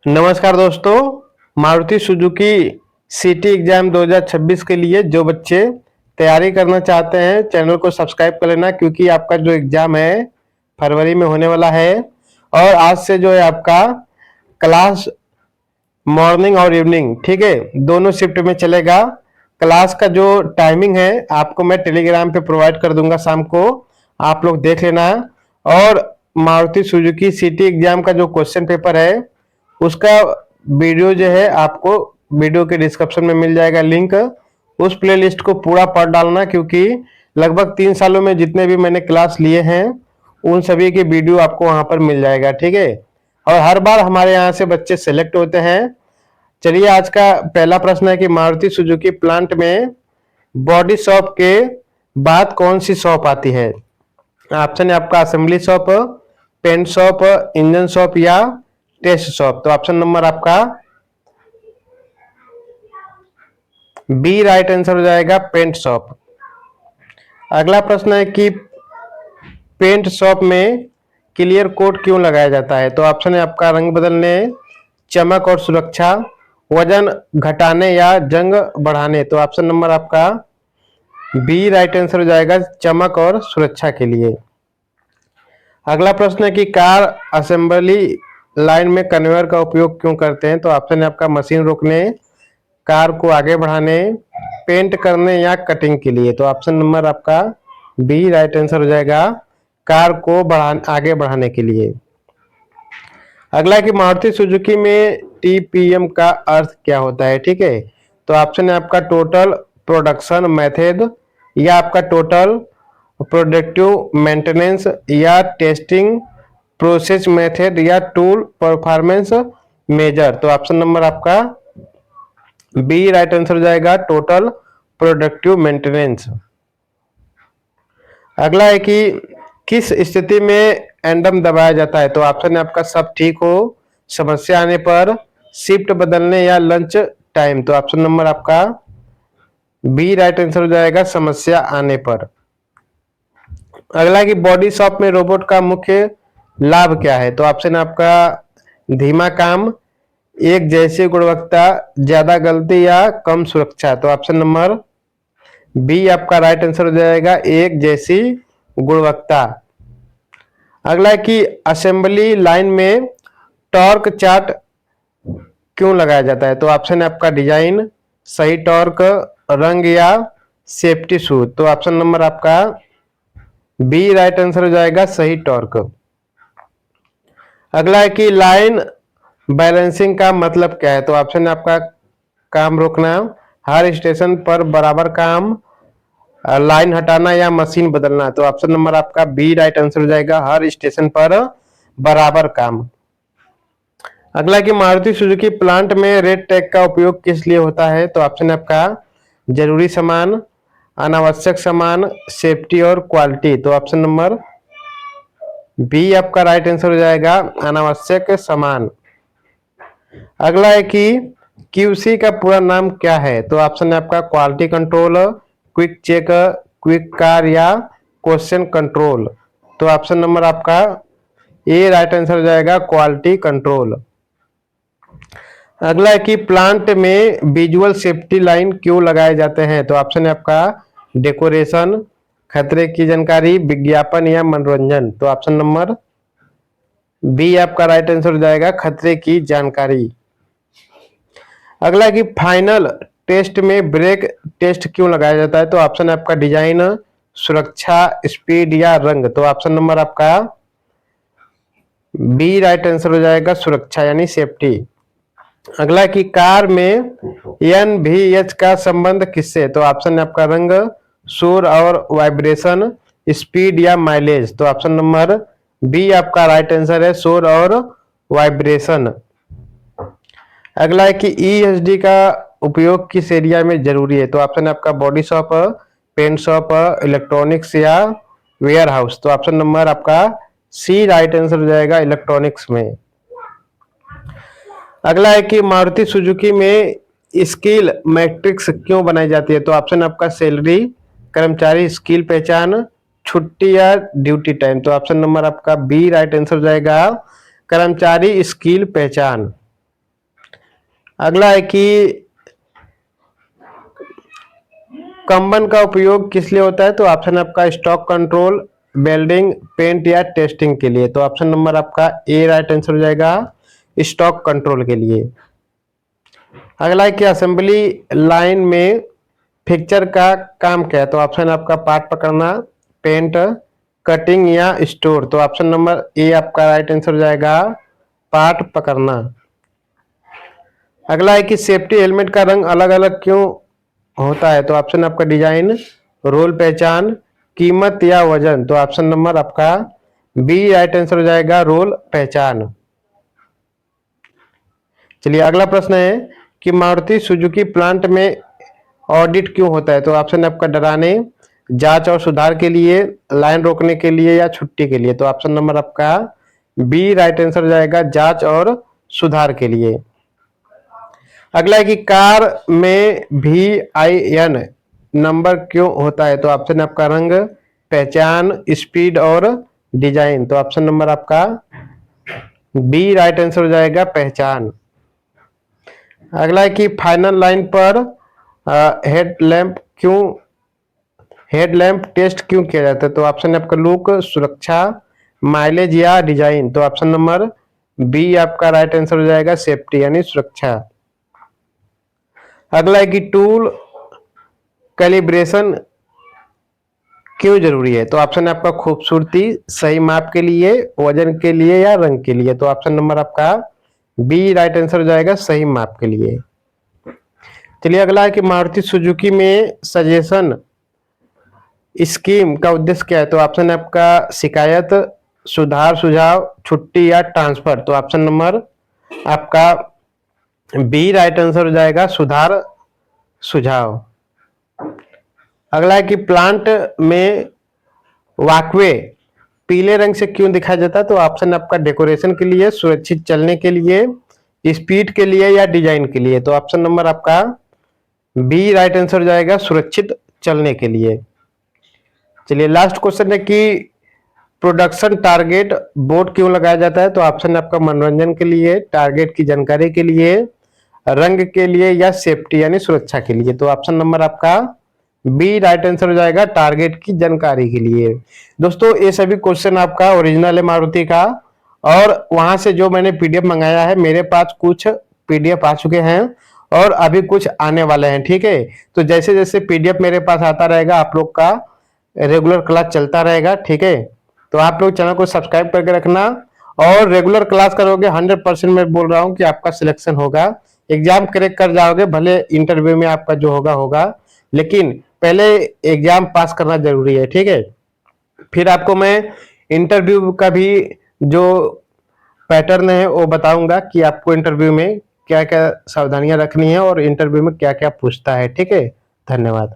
नमस्कार दोस्तों। Maruti Suzuki city exam 2026 के लिए जो बच्चे तैयारी करना चाहते हैं चैनल को सब्सक्राइब कर लेना, क्योंकि आपका जो एग्जाम है फरवरी में होने वाला है। और आज से जो है आपका क्लास मॉर्निंग और इवनिंग, ठीक है, दोनों शिफ्ट में चलेगा। क्लास का जो टाइमिंग है आपको मैं टेलीग्राम पे प्रोवाइड कर दूंगा, शाम को आप लोग देख लेना। और मारुति सुजुकी सिटी एग्जाम का जो क्वेश्चन पेपर है उसका वीडियो जो है आपको वीडियो के डिस्क्रिप्शन में मिल जाएगा लिंक। उस प्लेलिस्ट को पूरा पढ़ डालना, क्योंकि लगभग 3 सालों में जितने भी मैंने क्लास लिए हैं उन सभी के वीडियो आपको वहां पर मिल जाएगा, ठीक है। और हर बार हमारे यहाँ से बच्चे सेलेक्ट होते हैं। चलिए, आज का पहला प्रश्न है कि मारुति सुजुकी प्लांट में बॉडी शॉप के बाद कौन सी शॉप आती है। ऑप्शन है आपका assembly shop, paint shop, engine shop या टेस्ट शॉप। तो ऑप्शन नंबर आपका बी राइट आंसर हो जाएगा, पेंट शॉप। अगला प्रश्न है कि पेंट शॉप में क्लियर कोट क्यों लगाया जाता है। तो ऑप्शन है आपका रंग बदलने, चमक और सुरक्षा, वजन घटाने या जंग बढ़ाने। तो ऑप्शन नंबर आपका बी राइट आंसर हो जाएगा, चमक और सुरक्षा के लिए। अगला प्रश्न है कि कार असेंबली लाइन में कन्वेयर का उपयोग क्यों करते हैं। तो ऑप्शन है आपका मशीन रोकने, कार को आगे बढ़ाने, पेंट करने या कटिंग के लिए। तो ऑप्शन नंबर आपका बी राइट आंसर हो जाएगा, कार को आगे बढ़ाने के लिए। अगला कि मारुति सुजुकी में टीपीएम का अर्थ क्या होता है, ठीक है। तो ऑप्शन है आपका टोटल प्रोडक्शन मेथड, या आपका टोटल प्रोडक्टिव मेंटेनेंस, या टेस्टिंग प्रोसेस मेथड, या टूल परफॉर्मेंस मेजर। तो ऑप्शन नंबर आपका बी राइट आंसर हो जाएगा, टोटल प्रोडक्टिव मेंटेनेंस। अगला है कि किस स्थिति में एंडम दबाया जाता है। तो ऑप्शन है आपका सब ठीक हो, समस्या आने पर, शिफ्ट बदलने या लंच टाइम। तो ऑप्शन नंबर आपका बी राइट आंसर हो जाएगा, समस्या आने पर। अगला कि बॉडी शॉप में रोबोट का मुख्य लाभ क्या है। तो ऑप्शन है आपका धीमा काम, एक जैसी गुणवत्ता, ज्यादा गलती या कम सुरक्षा। तो ऑप्शन नंबर बी आपका राइट आंसर हो जाएगा, एक जैसी गुणवत्ता। अगला है कि असेंबली लाइन में टॉर्क चार्ट क्यों लगाया जाता है। तो ऑप्शन है आपका डिजाइन, सही टॉर्क, रंग या सेफ्टी शूज। तो ऑप्शन नंबर आपका बी राइट आंसर हो जाएगा, सही टॉर्क। अगला है कि लाइन बैलेंसिंग का मतलब क्या है। तो ऑप्शन है आपका काम रोकना, हर स्टेशन पर बराबर काम, लाइन हटाना या मशीन बदलना। तो ऑप्शन नंबर आपका बी राइट आंसर हो जाएगा, हर स्टेशन पर बराबर काम। अगला कि मारुति सुजुकी प्लांट में रेड टैग का उपयोग किस लिए होता है। तो ऑप्शन है आपका जरूरी सामान, अनावश्यक सामान, सेफ्टी और क्वालिटी। तो ऑप्शन नंबर बी आपका राइट आंसर हो जाएगा, अनावश्यक सामान। अगला है कि क्यूसी का पूरा नाम क्या है। तो ऑप्शन है आपका quality control, quick check, quick car या क्वेश्चन कंट्रोल। तो ऑप्शन नंबर आपका ए राइट आंसर हो जाएगा, क्वालिटी कंट्रोल। अगला है कि प्लांट में विजुअल सेफ्टी लाइन क्यों लगाए जाते हैं। तो ऑप्शन है आपका डेकोरेशन, खतरे की जानकारी, विज्ञापन या मनोरंजन। तो ऑप्शन नंबर बी आपका राइट आंसर हो जाएगा, खतरे की जानकारी। अगला कि फाइनल टेस्ट में ब्रेक टेस्ट क्यों लगाया जाता है। तो ऑप्शन है आपका डिजाइन, सुरक्षा, स्पीड या रंग। तो ऑप्शन नंबर आपका बी राइट आंसर हो जाएगा, सुरक्षा यानी सेफ्टी। अगला कि कार में एनवीएच का संबंध किससे। तो ऑप्शन है आपका रंग, शोर और वाइब्रेशन, स्पीड या माइलेज। तो ऑप्शन नंबर बी आपका राइट आंसर है, शोर और वाइब्रेशन। अगला है कि ईएसडी का उपयोग किस एरिया में जरूरी है। तो ऑप्शन है आपका body shop, paint shop, electronics या वेयर हाउस। तो ऑप्शन नंबर आपका सी राइट आंसर हो जाएगा, इलेक्ट्रॉनिक्स में। अगला है कि मारुति सुजुकी में स्किल मैट्रिक्स क्यों बनाई जाती है। तो ऑप्शन आपका सैलरी, कर्मचारी स्किल पहचान, छुट्टी या ड्यूटी टाइम। तो ऑप्शन नंबर आपका बी राइट आंसर हो जाएगा, कर्मचारी स्किल पहचान। अगला है कि कंबन का उपयोग किस लिए होता है? तो ऑप्शन आपका स्टॉक कंट्रोल, वेल्डिंग, पेंट या टेस्टिंग के लिए। तो ऑप्शन नंबर आपका ए राइट आंसर हो जाएगा, स्टॉक कंट्रोल के लिए। अगला है कि असेंबली लाइन में फिक्सचर का काम क्या है? तो ऑप्शन आपका पार्ट पकड़ना, पेंट, कटिंग या स्टोर। तो ऑप्शन नंबर ए आपका राइट आंसर हो जाएगा, पार्ट पकड़ना। अगला है कि सेफ्टी हेलमेट का रंग अलग अलग क्यों होता है? तो ऑप्शन आपका डिजाइन, रोल पहचान, कीमत या वजन। तो ऑप्शन नंबर आपका बी राइट आंसर हो जाएगा, रोल पहचान। चलिए अगला प्रश्न है कि मारुति सुजुकी प्लांट में ऑडिट क्यों होता है? तो ऑप्शन आपका डराने, जांच और सुधार के लिए, लाइन रोकने के लिए या छुट्टी के लिए। तो ऑप्शन नंबर आपका बी राइट आंसर हो जाएगा, जांच और सुधार के लिए। अगला है कि कार में VIN नंबर क्यों होता है? तो ऑप्शन आपका रंग, पहचान, स्पीड और डिजाइन। तो ऑप्शन नंबर आपका बी राइट आंसर हो जाएगा, पहचान। अगला है कि फाइनल लाइन पर हेडलैम्प टेस्ट क्यों किया जाता है? तो ऑप्शन आपका लुक, सुरक्षा, माइलेज या डिजाइन। तो ऑप्शन नंबर बी आपका राइट आंसर हो जाएगा, सेफ्टी यानी सुरक्षा। अगला है कि टूल कैलिब्रेशन क्यों जरूरी है? तो ऑप्शन आपका खूबसूरती, सही माप के लिए, वजन के लिए या रंग के लिए। तो ऑप्शन नंबर आपका बी राइट आंसर हो जाएगा, सही माप के लिए। चलिए अगला है कि मारुति सुजुकी में सजेशन स्कीम का उद्देश्य क्या है? तो ऑप्शन आपका शिकायत, सुधार, सुझाव, छुट्टी या ट्रांसफर। तो ऑप्शन नंबर आपका बी राइट आंसर हो जाएगा, सुधार, सुझाव। अगला है कि प्लांट में वॉकवे पीले रंग से क्यों दिखाया जाता है? तो ऑप्शन आपका डेकोरेशन के लिए, सुरक्षित चलने के लिए, स्पीड के लिए या डिजाइन के लिए। तो ऑप्शन नंबर आपका बी राइट आंसर हो जाएगा, सुरक्षित चलने के लिए। चलिए लास्ट क्वेश्चन है कि प्रोडक्शन टारगेट बोर्ड क्यों लगाया जाता है? तो ऑप्शन आपका मनोरंजन के लिए, टारगेट की जानकारी के लिए, रंग के लिए या सेफ्टी यानी सुरक्षा के लिए। तो ऑप्शन नंबर आपका बी राइट आंसर हो जाएगा, टारगेट की जानकारी के लिए। दोस्तों ये सभी क्वेश्चन आपका ओरिजिनल है मारुति का, और वहां से जो मैंने पीडीएफ मंगाया है, मेरे पास कुछ पीडीएफ आ चुके हैं और अभी कुछ आने वाले हैं। ठीक है, तो जैसे जैसे पीडीएफ मेरे पास आता रहेगा, आप लोग का रेगुलर क्लास चलता रहेगा। ठीक है, तो आप लोग चैनल को सब्सक्राइब करके रखना, और रेगुलर क्लास करोगे 100% मैं बोल रहा हूँ कि आपका सिलेक्शन होगा, एग्जाम क्रैक कर जाओगे। भले इंटरव्यू में आपका जो होगा होगा, लेकिन पहले एग्जाम पास करना जरूरी है। ठीक है, फिर आपको मैं इंटरव्यू का भी जो पैटर्न है वो बताऊंगा कि आपको इंटरव्यू में क्या क्या सावधानियां रखनी है और इंटरव्यू में क्या क्या पूछता है। ठीक है, धन्यवाद।